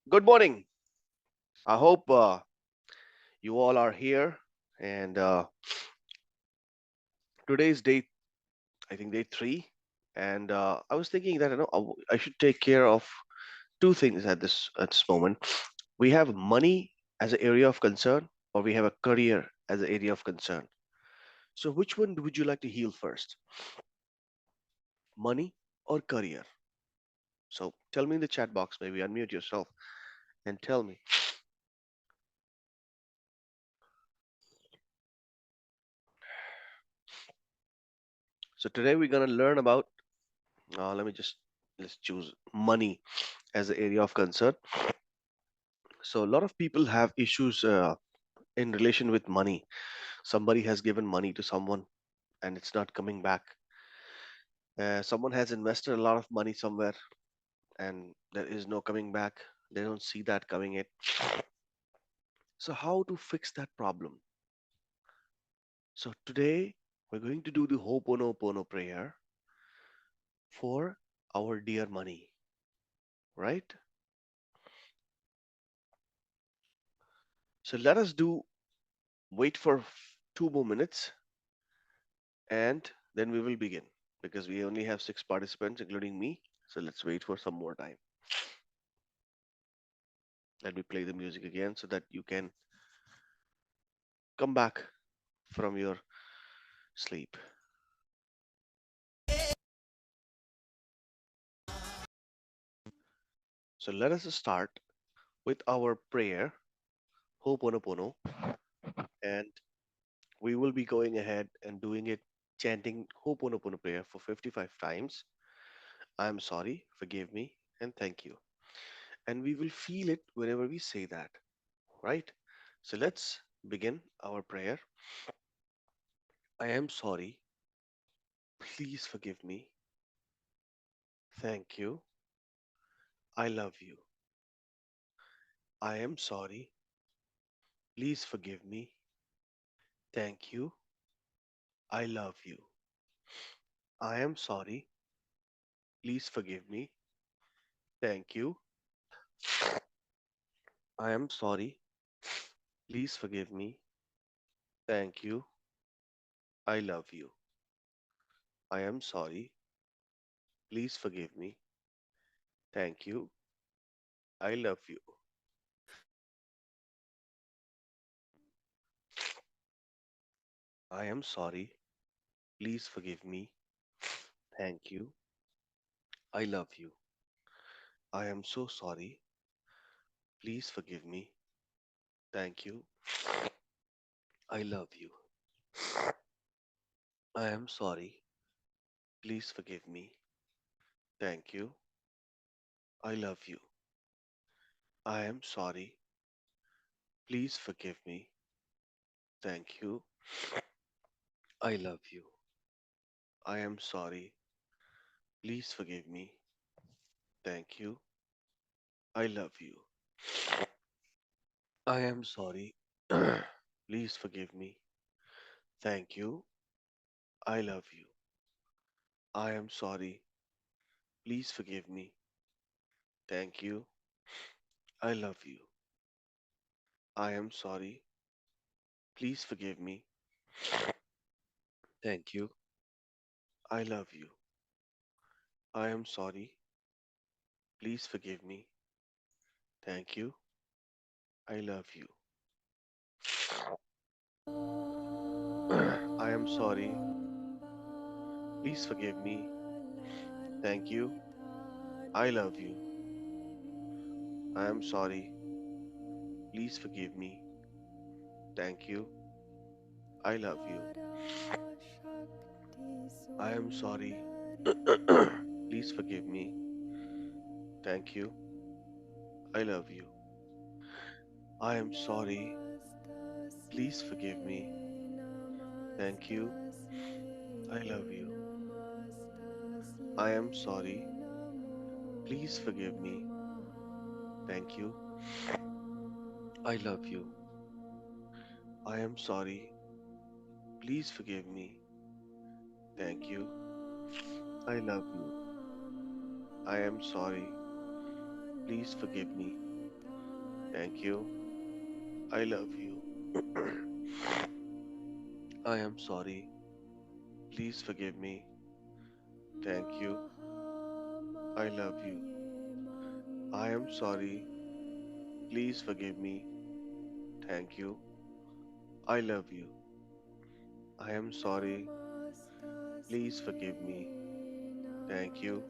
Good morning. I hope you all are here. And today's day, I think day three. And I was thinking that I should take care of two things at this moment. We have money as an area of concern, or we have a career as an area of concern. So, which one would you like to heal first, money or career? So, tell me in the chat box. Maybe unmute yourself and tell me. So, today we're gonna learn about. Let's choose money as an area of concern. So a lot of people have issues in relation with money. Somebody has given money to someone and it's not coming back. Someone has invested a lot of money somewhere and there is no coming back. They don't see that coming in. So how to fix that problem? So today we're going to do the Ho'oponopono prayer for our dear money, right? So let us do wait for 2 more minutes and then we will begin because we only have 6 participants, including me. So let's wait for some more time. Let me play the music again so that you can come back from your sleep. So let us start with our prayer, Ho'oponopono, and we will be going ahead and doing it, chanting Ho'oponopono prayer for 55 times. I'm sorry, forgive me, and thank you. And we will feel it whenever we say that, right? So let's begin our prayer. I am sorry. Please forgive me. Thank you. I love you. I am sorry. Please forgive me. Thank you. I love you. I am sorry. Please forgive me. Thank you. I am sorry. Please forgive me. Thank you. I love you. I am sorry. Please forgive me. Thank you. I love you. I am sorry. Please forgive me. Thank you. I love you. I am so sorry. Please forgive me. Thank you. I love you. I am sorry. Please forgive me. Thank you. I love you. I am sorry. Please forgive me. Thank you. I love you. I am sorry. Please forgive me. Thank you. I love you. I am sorry. Please forgive me. Thank you. I love you. I am sorry. Please forgive me. Thank you. I love you. I am sorry. Please forgive me. Thank you. I love you. I am sorry. Please forgive me. Thank you. I love you. I am sorry. Please forgive me. Thank you. I love you. I am sorry. Please forgive me. Thank you. I love you. I am sorry. Please forgive me. Thank you. I love you. I am sorry. Please forgive me. Thank you. I love you. I am sorry. Please forgive me. Thank you. I love you. I am sorry. Please forgive me. Thank you. I love you. I am sorry. Please forgive me. Thank you. I love you. I am sorry. Please forgive me. Thank you. I love you. I am sorry. Please forgive me. Thank you. I love you. I am sorry. Please forgive me. Thank you.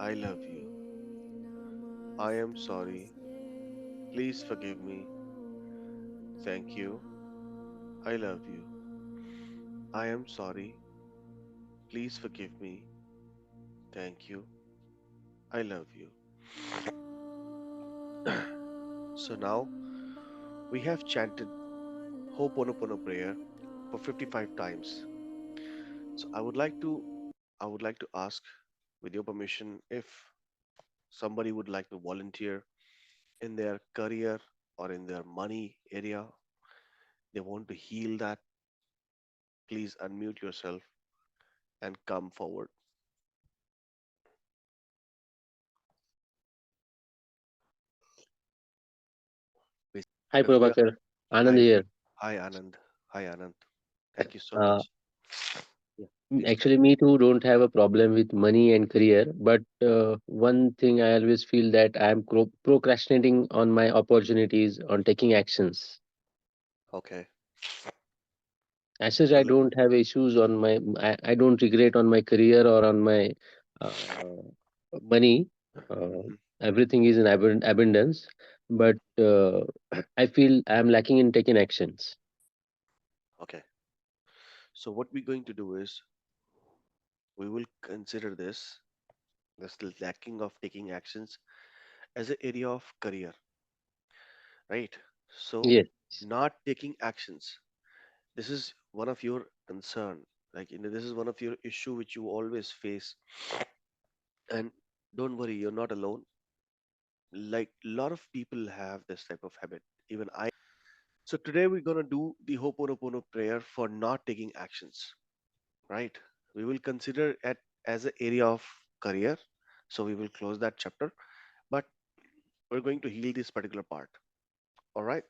I love you. I am sorry. Please forgive me. Thank you. I love you. I am sorry. Please forgive me. Thank you. I love you. So now we have chanted Ho'oponopono prayer for 55 times. So I would like to ask, with your permission, if somebody would like to volunteer in their career or in their money area, they want to heal that, please unmute yourself and come forward. Hi, If we are, Prabhakar. Anand hi, here. hi Anand, hi Anand. Thank you so Uh, much. Yeah, please tell. Actually, me too don't have a problem with money and career, but one thing I always feel that I am procrastinating on my opportunities, on taking actions. Okay, As such, so I let, don't have issues on my, I don't regret on my career or on my uh, money. Uh, mhm, Everything is in abundance, but I feel I am lacking in taking actions. okay. So what we're going to do is we will consider this lacking of taking actions as an area of career, right? So Yes, not taking actions, this is one of your concern, like this is one of your issue which you always face. And don't worry, you're not alone. Like a lot of people have this type of habit, even I. So today we're going to do the Ho'oponopono prayer for not taking actions, right? We will consider it as an area of career, so we will close that chapter, but we're going to heal this particular part. All right.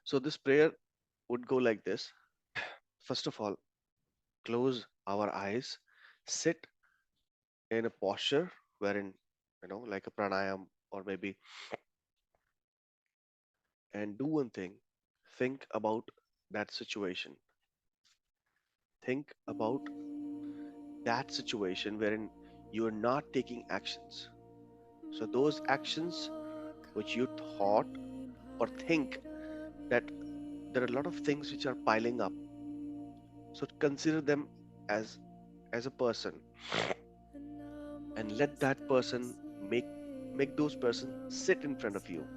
So this prayer would go like this. First of all, close our eyes, sit in a posture wherein, like a pranayam, or maybe, and do one thing. Think about that situation. Think about that situation wherein you're not taking actions. So those actions which you thought or think, that there are a lot of things which are piling up. So consider them as as a person, and let that person make those person sit in front of you.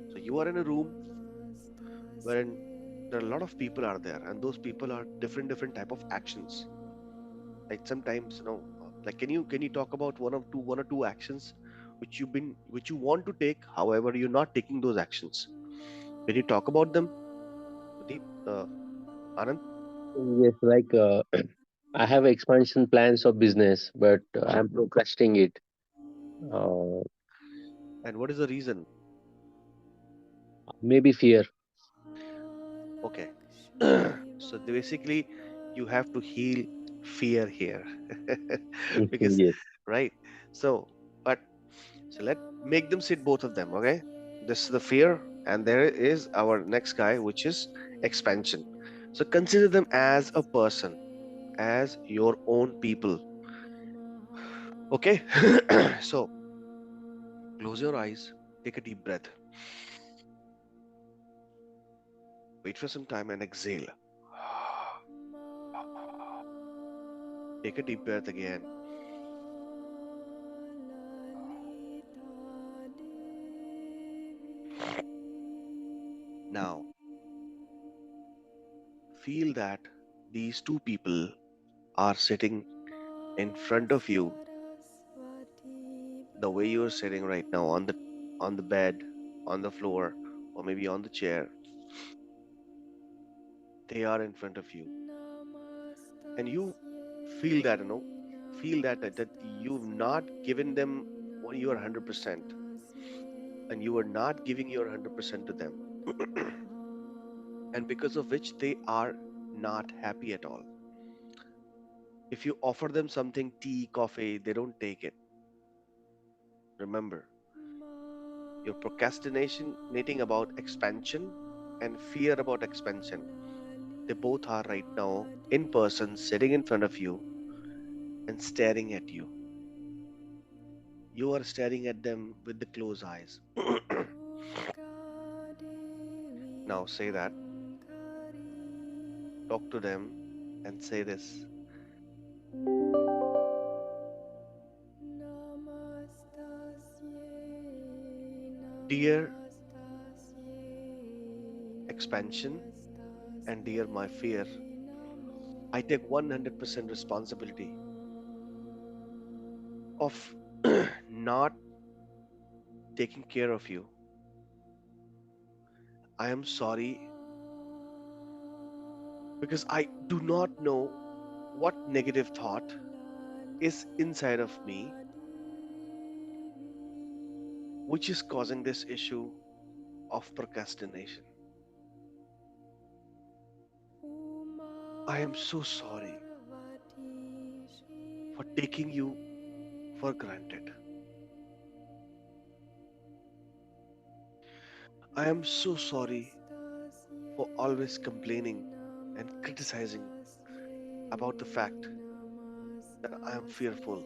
So you are in a room wherein there are a lot of people are there, and those people are different type of actions. Like sometimes, like can you talk about one or two actions which you want to take, however you're not taking those actions. Can you talk about them, Deep, Anand? yes, like I have expansion plans of business, but I'm procrastinating it. Uh, And what is the reason? Maybe fear. Okay. So basically you have to heal fear here. Because, Yes. right? So, but so let make them sit, both of them. Okay, this is the fear, and there is our next guy, which is expansion. So consider them as a person, as your own people. Okay. So close your eyes, take a deep breath, wait for some time, and exhale. Take a deep breath again. Now feel that these two people are sitting in front of you, the way you are sitting right now, on the bed, on the floor, or maybe on the chair. They are in front of you, and you feel that, feel that you've not given them your 100%, and you are not giving your 100% to them, and because of which they are not happy at all. If you offer them something, tea, coffee, they don't take it. Remember, your procrastinating about expansion and fear about expansion, they both are right now in person, sitting in front of you and staring at you. You are staring at them with the closed eyes. Now say that, talk to them, and say this: Dear expansion and dear my fear, I take 100% responsibility of not taking care of you. I am sorry because I do not know what negative thought is inside of me which is causing this issue of procrastination. I am so sorry for taking you for granted. I am so sorry for always complaining and criticizing about the fact that I am fearful.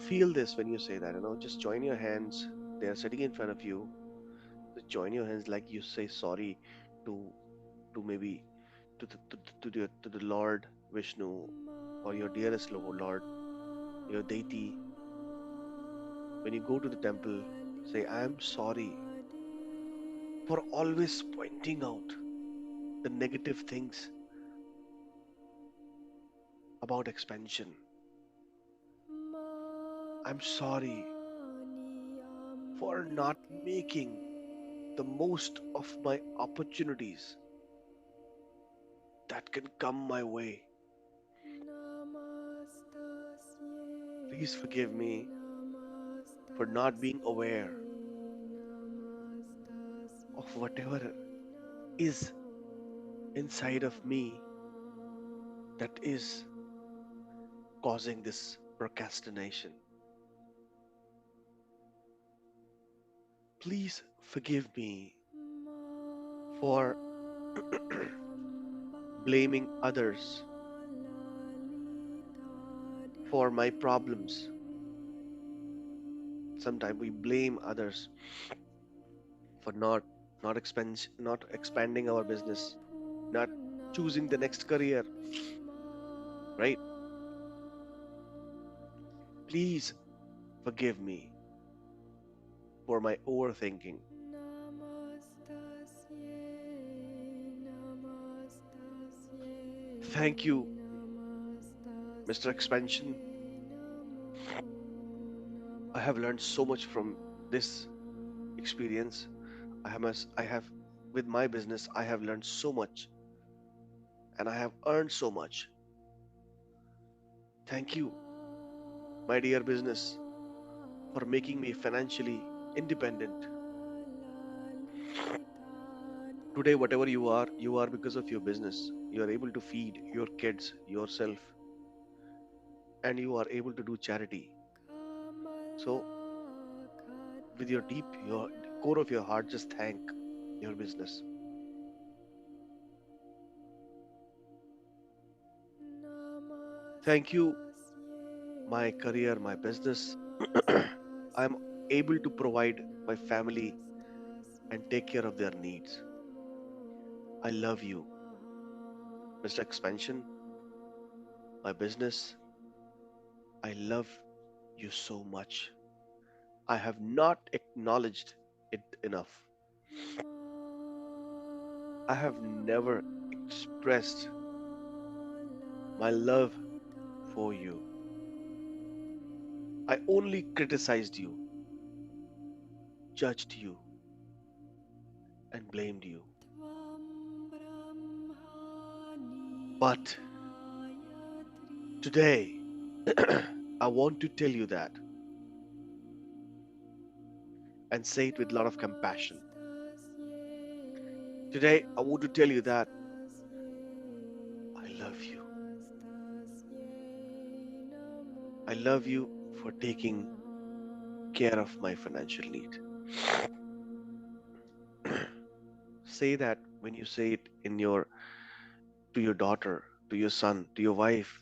Feel this when you say that, just join your hands. They are sitting in front of you. Just join your hands like you say sorry to maybe to the Lord Vishnu, or your dearest Lord, your deity. When you go to the temple, say, I am sorry for always pointing out the negative things about expansion. I'm sorry for not making the most of my opportunities that can come my way. Please forgive me for not being aware of whatever is inside of me that is causing this procrastination. Please forgive me for blaming others for my problems. Sometimes we blame others for not expanding our business, not choosing the next career, right? Please forgive me for my overthinking. Thank you, Mr. Expansion. I have learned so much from this experience. I have with my business, I have learned so much and I have earned so much. Thank you, my dear business, for making me financially independent. Today, whatever you are because of your business. You are able to feed your kids, yourself, and you are able to do charity. So, with your core of your heart, just thank your business. Thank you, my career, my business. I'm able to provide my family and take care of their needs. I love you, Mr. Expansion, my business. I love you so much. I have not acknowledged it enough. I have never expressed my love for you. I only criticized you, judged you, and blamed you. But Today, I want to tell you that and say it with a lot of compassion. Today, I want to tell you that I love you. I love you for taking care of my financial need. Say that when you say it in your to your daughter, to your son, to your wife,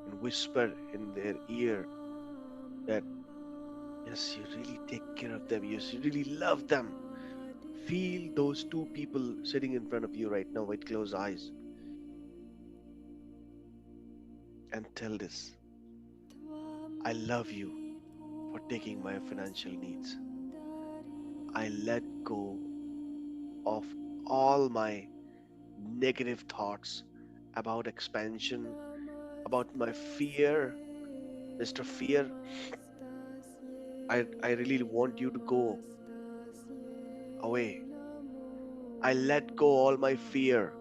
and whisper in their ear that yes, you really take care of them. Yes, you really love them. Feel those two people sitting in front of you right now with closed eyes and tell this I love you for taking my financial needs. I let go of all my negative thoughts about expansion, about my fear. Mr. Fear, I really want you to go away. I let go all my fear.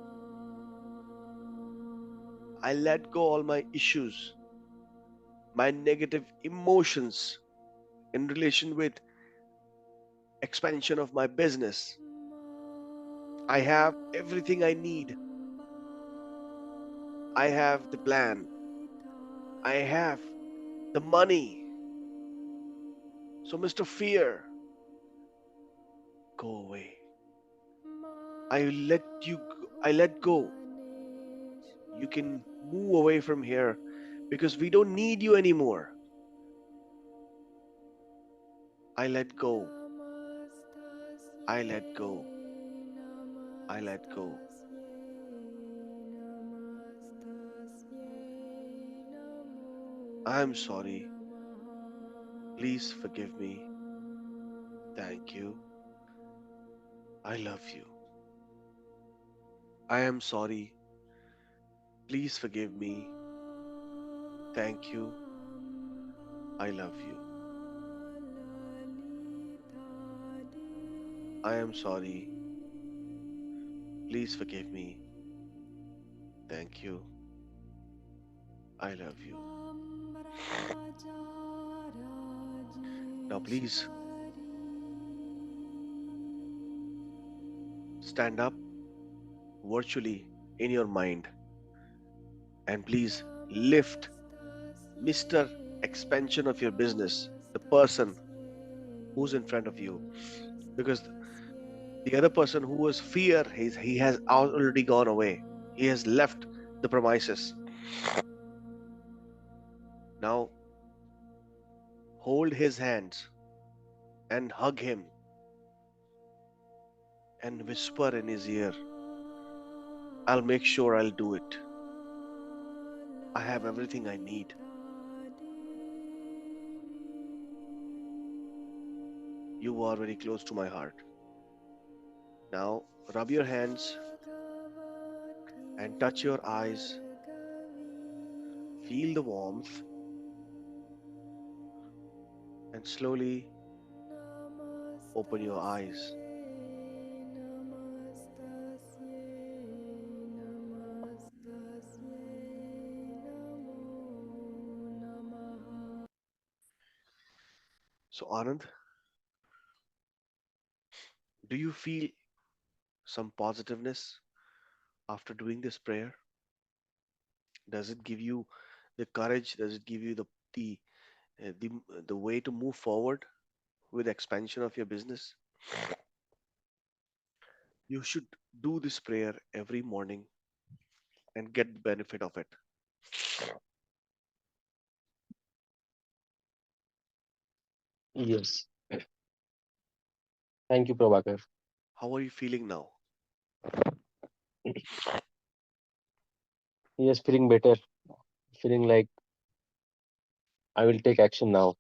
I let go all my issues, my negative emotions in relation with expansion of my business. I have everything I need. I have the plan. I have the money. So, Mr. Fear, go away. I let go. You can move away from here because we don't need you anymore. I let go. I let go. I let go. I'm sorry. Please forgive me. Thank you. I love you. I am sorry. Please forgive me. Thank you. I love you. I am sorry. Please forgive me. Thank you. I love you. Now, please stand up virtually in your mind and please lift Mr. Expansion of your business, the person who's in front of you. Because the other person who was fear, he has already gone away. He has left the premises. Now hold his hands and hug him and whisper in his ear, I'll make sure I'll do it. I have everything I need. You are very close to my heart. Now rub your hands and touch your eyes. Feel the warmth and slowly open your eyes. So, Anand, do you feel some positiveness after doing this prayer? Does it give you the courage? Does it give you the uh, the the way to move forward with expansion of your business? You should do this prayer every morning and get the benefit of it. Yes. Thank you, Prabhakar. How are you feeling now? Yes, feeling better. Feeling like I will take action now.